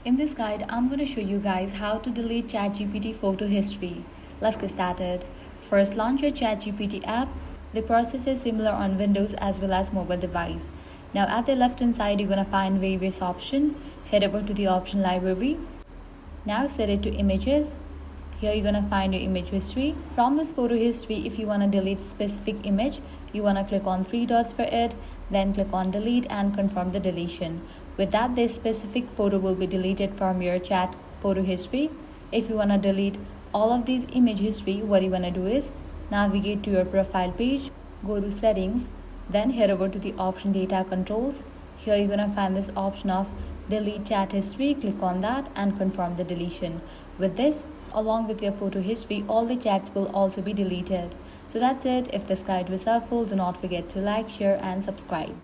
In this guide, I'm going to show you guys how to delete ChatGPT photo history. Let's get started. First, launch your ChatGPT app. The process is similar on Windows as well as mobile device. Now at the left hand side, you're going to find various options. Head over to the option library. Now set it to images. Here you're going to find your image history. From this photo history, if you want to delete specific image, you want to click on three dots for it, then click on delete and confirm the deletion. With that, this specific photo will be deleted from your chat photo history. If you want to delete all of these image history, what you want to do is navigate to your profile page, go to settings, then head over to the option data controls. Here you're going to find this option of delete chat history. Click on that and confirm the deletion. With this, along with your photo history, all the chats will also be deleted. So that's it. If this guide was helpful, do not forget to like, share and subscribe.